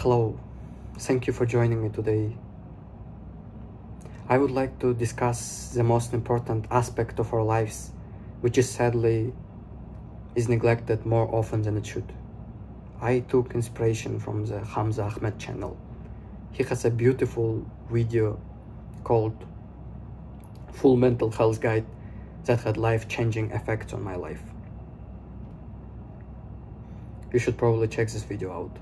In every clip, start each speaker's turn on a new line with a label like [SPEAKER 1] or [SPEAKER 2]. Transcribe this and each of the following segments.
[SPEAKER 1] Hello, thank you for joining me today. I would like to discuss the most important aspect of our lives, which is sadly is neglected more often than it should. I took inspiration from the Hamza Ahmed channel. He has a beautiful video called Full Mental Health Guide that had life-changing effects on my life. You should probably check this video out.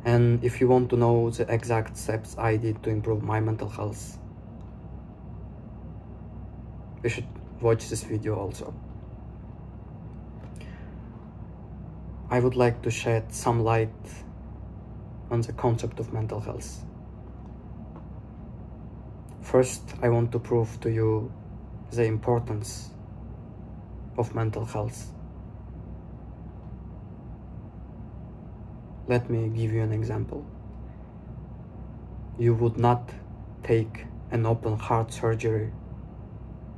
[SPEAKER 1] And if you want to know the exact steps I did to improve my mental health, you should watch this video also. I would like to shed some light on the concept of mental health. First, I want to prove to you the importance of mental health. Let me give you an example. You would not take an open heart surgery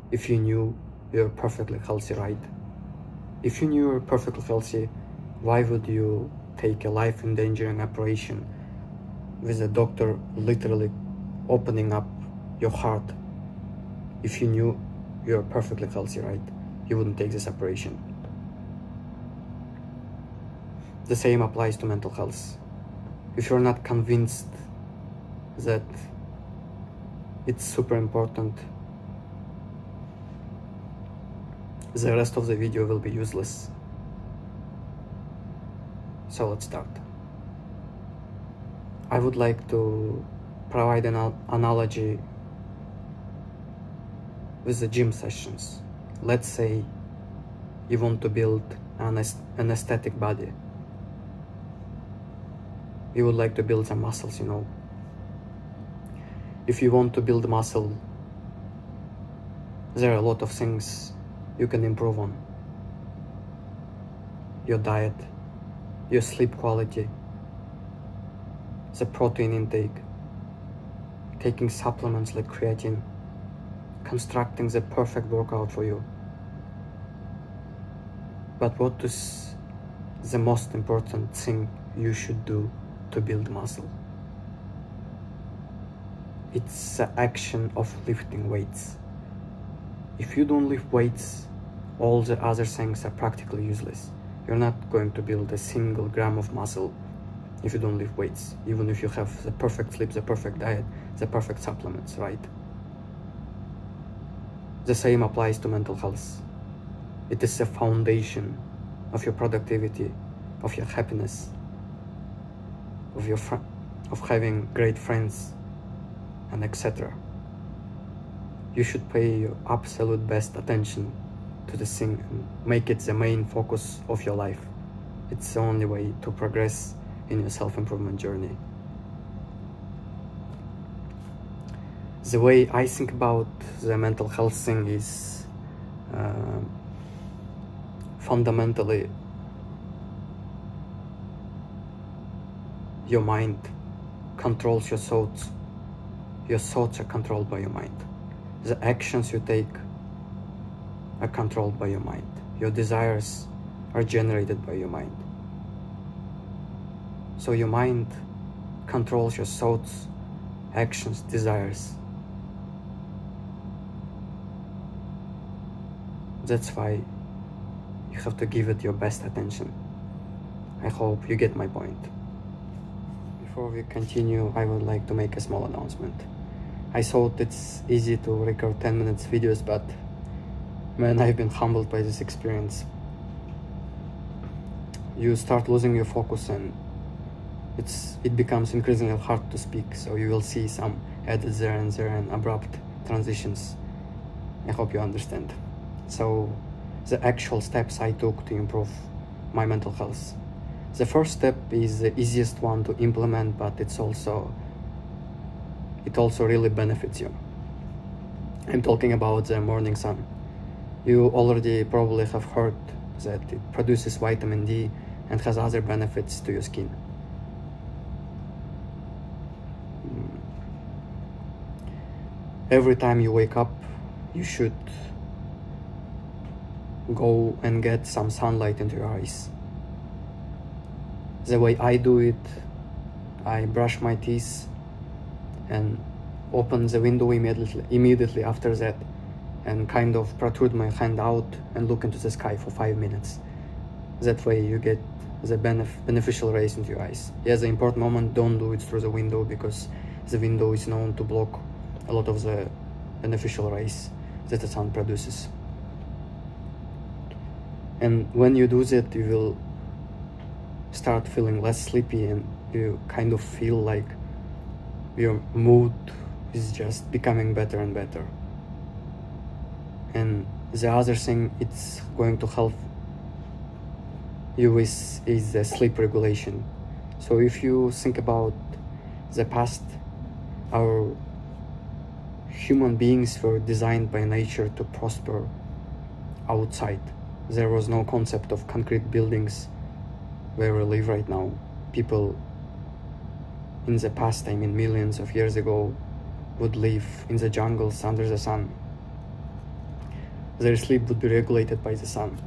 [SPEAKER 1] if you knew you're perfectly healthy, right? If you knew you're perfectly healthy, why would you take a life-endangering operation with a doctor literally opening up your heart? If you knew you're perfectly healthy, right? You wouldn't take this operation. The same applies to mental health. If you're not convinced that it's super important, the rest of the video will be useless. So let's start. I would like to provide an analogy with the gym sessions. Let's say you want to build an aesthetic body. You would like to build some muscles, you know. If you want to build muscle, there are a lot of things you can improve on. Your diet, your sleep quality, the protein intake, taking supplements like creatine, constructing the perfect workout for you. But what is the most important thing you should do to build muscle? It's the action of lifting weights. If you don't lift weights, all the other things are practically useless. You're not going to build a single gram of muscle if you don't lift weights, even if you have the perfect sleep, the perfect diet, the perfect supplements, right? The same applies to mental health. It is the foundation of your productivity, of your happiness, of having great friends, and etc. You should pay your absolute best attention to the thing and make it the main focus of your life. It's the only way to progress in your self-improvement journey. The way I think about the mental health thing is fundamentally your mind controls your thoughts. Your thoughts are controlled by your mind. The actions you take are controlled by your mind. Your desires are generated by your mind. So your mind controls your thoughts, actions, desires. That's why you have to give it your best attention. I hope you get my point. Before we continue, I would like to make a small announcement. I thought it's easy to record 10 minutes videos, but man, I've been humbled by this experience. You start losing your focus and it becomes increasingly hard to speak, so you will see some edits there and abrupt transitions. I hope you understand. So, the actual steps I took to improve my mental health. The first step is the easiest one to implement, but it also really benefits you. I'm talking about the morning sun. You already probably have heard that it produces vitamin D and has other benefits to your skin. Every time you wake up, you should go and get some sunlight into your eyes. The way I do it I brush my teeth and open the window immediately after that, and kind of protrude my hand out and look into the sky for 5 minutes. That way you get the beneficial rays into your eyes. Yeah, the important moment, don't do it through the window, because the window is known to block a lot of the beneficial rays that the sun produces. And when you do that, you will start feeling less sleepy, and you kind of feel like your mood is just becoming better and better. And the other thing it's going to help you with is the sleep regulation. So if you think about the past, our human beings were designed by nature to prosper outside. There was no concept of concrete buildings where we live right now. People in the past, I mean millions of years ago, would live in the jungles under the sun. Their sleep would be regulated by the sun.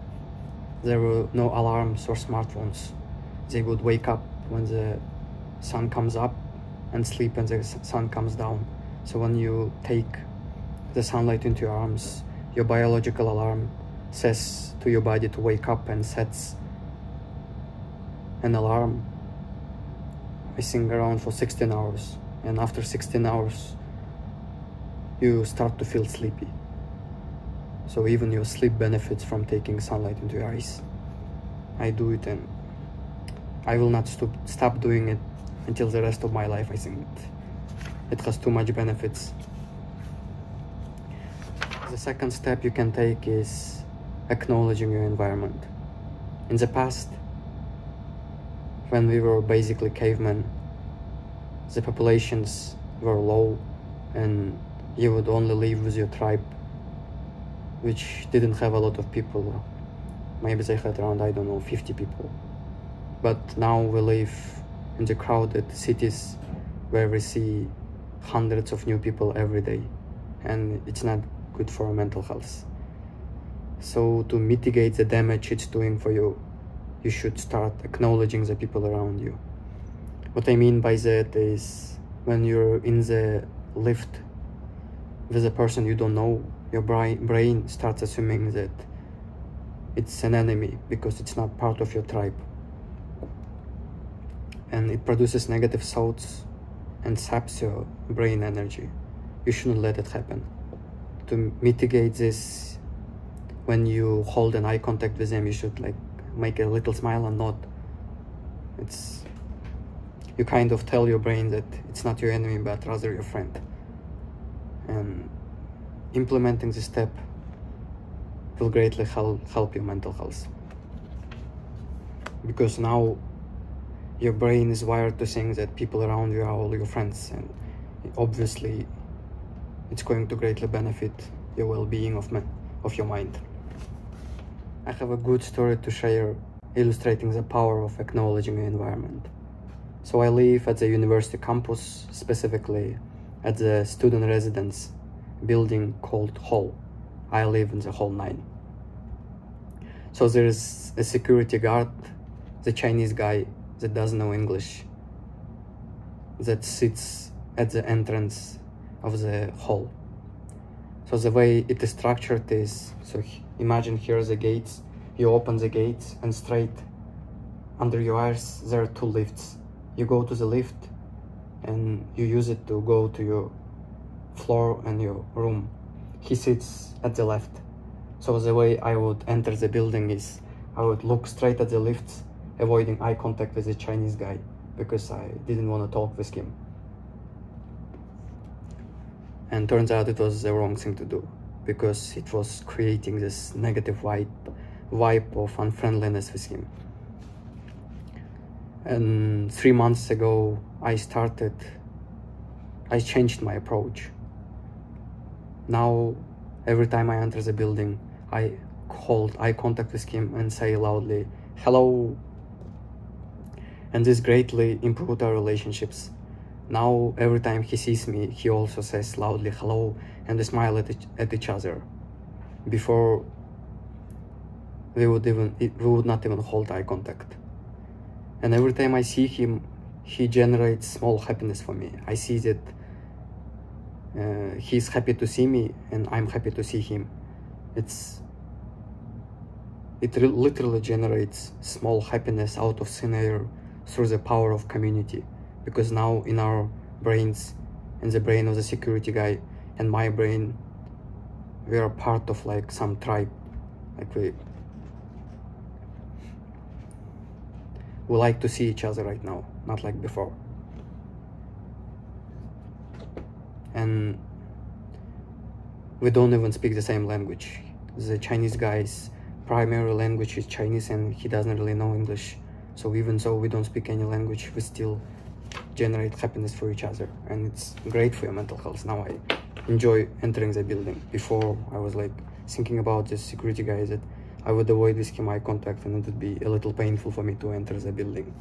[SPEAKER 1] There were no alarms or smartphones. They would wake up when the sun comes up and sleep when the sun comes down. So when you take the sunlight into your arms, your biological alarm says to your body to wake up and sets an alarm, I think around for 16 hours. And after 16 hours, you start to feel sleepy. So even your sleep benefits from taking sunlight into your eyes. I do it, and I will not stop doing it until the rest of my life. I think it has too much benefits. The second step you can take is acknowledging your environment. In the past, when we were basically cavemen, the populations were low, and you would only live with your tribe, which didn't have a lot of people. Maybe they had around, I don't know, 50 people. But now we live in the crowded cities where we see hundreds of new people every day, and it's not good for our mental health. So to mitigate the damage it's doing for you, you should start acknowledging the people around you. What I mean by that is, when you're in the lift with a person you don't know, your brain starts assuming that it's an enemy because it's not part of your tribe. And it produces negative thoughts and saps your brain energy. You shouldn't let it happen. To mitigate this, when you hold an eye contact with them, you should like make a little smile and nod. You kind of tell your brain that it's not your enemy, but rather your friend. And implementing this step will greatly help your mental health. Because now your brain is wired to think that people around you are all your friends, and obviously it's going to greatly benefit your well-being of your mind. I have a good story to share illustrating the power of acknowledging your environment. So I live at the university campus, specifically at the student residence building called Hall. I live in the Hall 9. So there is a security guard, the Chinese guy that doesn't know English, that sits at the entrance of the hall. So the way it is structured is, so imagine here are the gates, you open the gates and straight under your eyes there are two lifts. You go to the lift and you use it to go to your floor and your room. He sits at the left. So the way I would enter the building is I would look straight at the lifts, avoiding eye contact with the Chinese guy because I didn't want to talk with him. And turns out it was the wrong thing to do, because it was creating this negative vibe of unfriendliness with him. And 3 months ago, I changed my approach. Now, every time I enter the building, I hold eye contact with him and say loudly, "Hello." And this greatly improved our relationships. Now, every time he sees me, he also says loudly "hello" and we smile at each other. Before, we would not even hold eye contact. And every time I see him, he generates small happiness for me. I see that he's happy to see me and I'm happy to see him. It literally generates small happiness out of thin air through the power of community, because now in our brains, in the brain of the security guy and my brain, we are part of like some tribe. Like we like to see each other right now, not like before. And we don't even speak the same language. The Chinese guy's primary language is Chinese and he doesn't really know English. So even though we don't speak any language, we still generate happiness for each other, and it's great for your mental health. Now I enjoy entering the building. Before I was like thinking about this security guy that I would avoid with him eye contact and it would be a little painful for me to enter the building.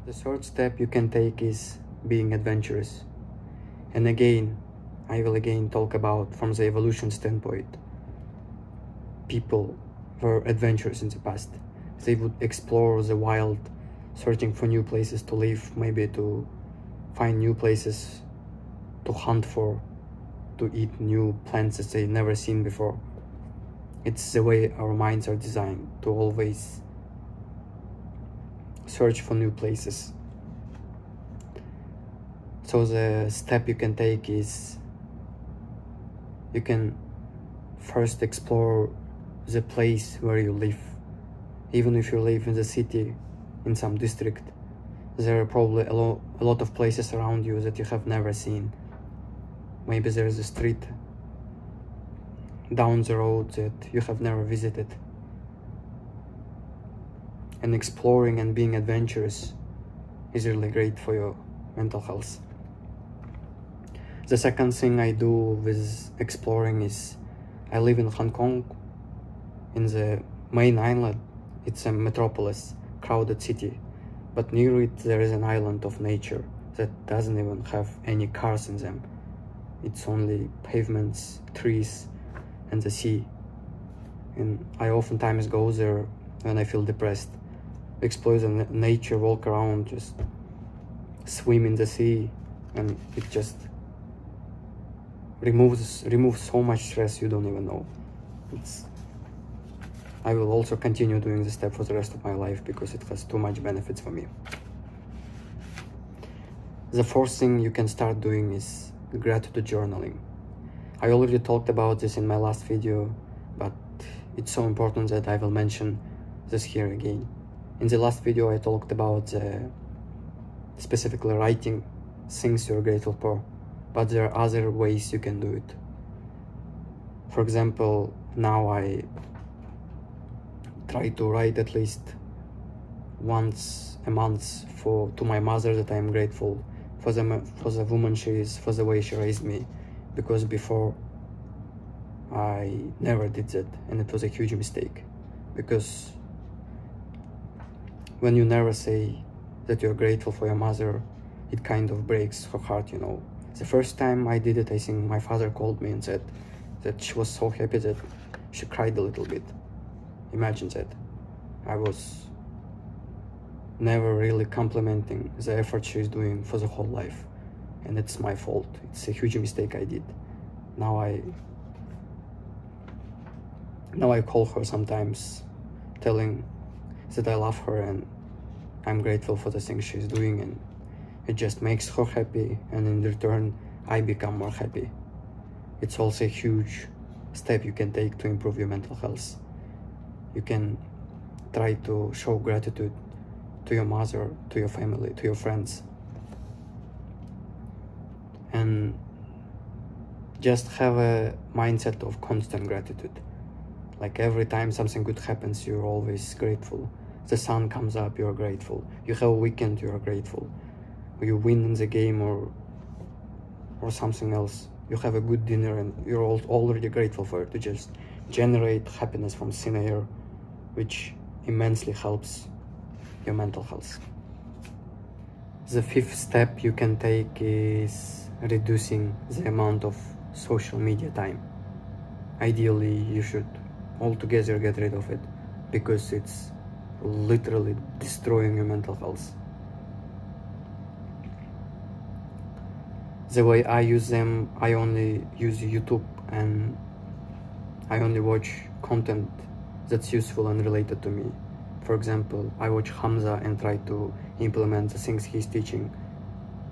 [SPEAKER 1] The third step you can take is being adventurous. And again, I will again talk about from the evolution standpoint. People were adventurous in the past. They would explore the wild, searching for new places to live, maybe to find new places to hunt for, to eat new plants that they've never seen before. It's the way our minds are designed, to always search for new places. So the step you can take is you can first explore the place where you live. Even if you live in the city, in some district, there are probably a lot of places around you that you have never seen. Maybe there is a street down the road that you have never visited. And exploring and being adventurous is really great for your mental health. The second thing I do with exploring is I live in Hong Kong, in the main island. It's a metropolis, crowded city, but near it there is an island of nature that doesn't even have any cars in them. It's only pavements, trees, and the sea. And I oftentimes go there when I feel depressed, explore the nature, walk around, just swim in the sea, and it just removes so much stress you don't even know. I will also continue doing this step for the rest of my life because it has too much benefits for me. The fourth thing you can start doing is gratitude journaling. I already talked about this in my last video, but it's so important that I will mention this here again. In the last video I talked about specifically writing things you're grateful for, but there are other ways you can do it. For example, now I try to write at least once a month to my mother that I am grateful for the woman she is, for the way she raised me, because before I never did that, and it was a huge mistake. Because when you never say that you're grateful for your mother, it kind of breaks her heart, you know. The first time I did it, I think my father called me and said that she was so happy that she cried a little bit. Imagine that. I was never really complimenting the effort she's doing for the whole life, and it's my fault. It's a huge mistake I did. Now I call her sometimes, telling that I love her and I'm grateful for the things she's doing, and it just makes her happy, and in return I become more happy. It's also a huge step you can take to improve your mental health. You can try to show gratitude to your mother, to your family, to your friends, and just have a mindset of constant gratitude. Like every time something good happens, you're always grateful. The sun comes up, you're grateful. You have a weekend, you're grateful. You win in the game or something else. You have a good dinner and you're already grateful for it. To just generate happiness from thin air, which immensely helps your mental health. The fifth step you can take is reducing the amount of social media time. Ideally, you should altogether get rid of it, because it's literally destroying your mental health. the way I use them, I only use YouTube and I only watch content that's useful and related to me. For example, I watch Hamza and try to implement the things he's teaching.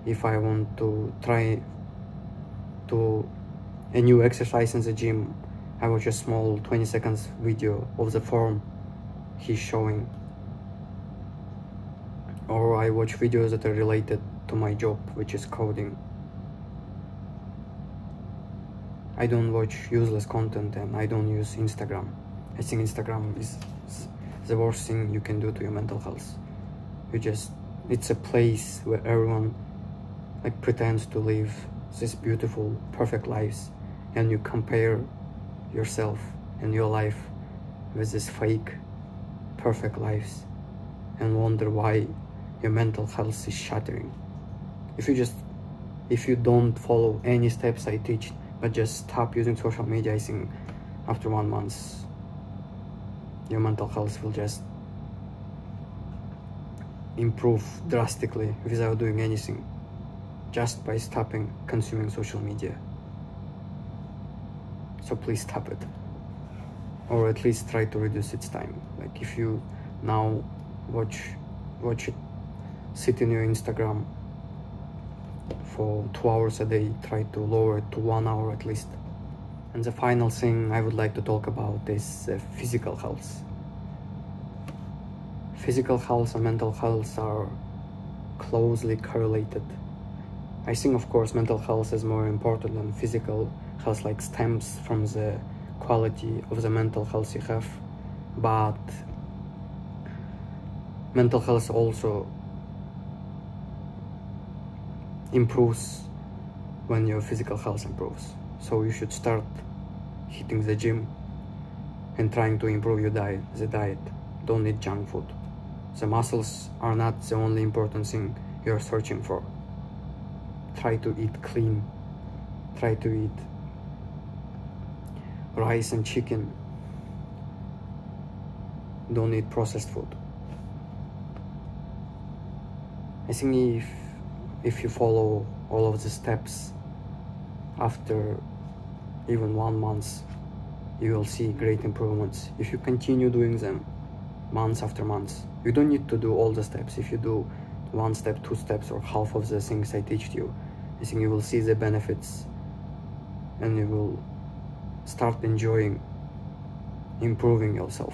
[SPEAKER 1] If I want to try to a new exercise in the gym, I watch a small 20 seconds video of the form he's showing. Or I watch videos that are related to my job, which is coding. I don't watch useless content, and I don't use Instagram. I think Instagram is the worst thing you can do to your mental health. It's a place where everyone like pretends to live these beautiful, perfect lives, and you compare yourself and your life with these fake, perfect lives and wonder why your mental health is shattering. If you don't follow any steps I teach, but just stop using social media, I think after 1 month your mental health will just improve drastically without doing anything, just by stopping consuming social media. So please stop it, or at least try to reduce its time. Like if you now watch it, sit in your Instagram for 2 hours a day, try to lower it to 1 hour at least. And the final thing I would like to talk about is physical health. Physical health and mental health are closely correlated. I think, of course, mental health is more important than physical health, like stems from the quality of the mental health you have. But mental health also improves when your physical health improves. So you should start hitting the gym and trying to improve your diet. The diet, don't eat junk food. The muscles are not the only important thing you're searching for. Try to eat clean. Try to eat rice and chicken. Don't eat processed food. I think if you follow all of the steps, after even 1 month, you will see great improvements. If you continue doing them months after months, you don't need to do all the steps. If you do 1 step, 2 steps, or half of the things I teach you, I think you will see the benefits and you will start enjoying improving yourself.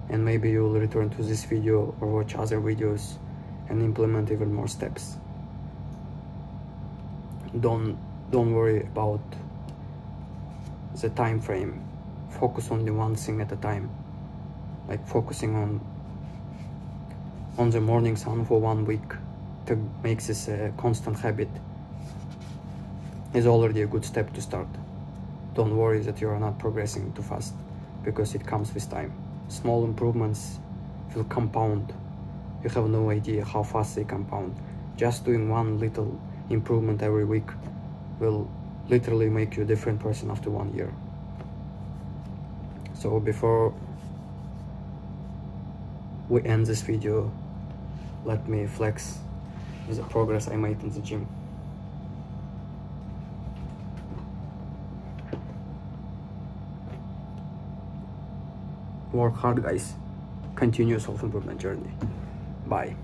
[SPEAKER 1] And maybe you will return to this video or watch other videos and implement even more steps. Don't worry about the time frame. Focus only one thing at a time. Like focusing on the morning sun for 1 week to make this a constant habit is already a good step to start. Don't worry that you are not progressing too fast, because it comes with time. Small improvements will compound. You have no idea how fast they compound. Just doing 1 little improvement every week will literally make you a different person after 1 year. So before we end this video, let me flex with the progress I made in the gym. Work hard, guys. Continue self-improvement journey. Bye.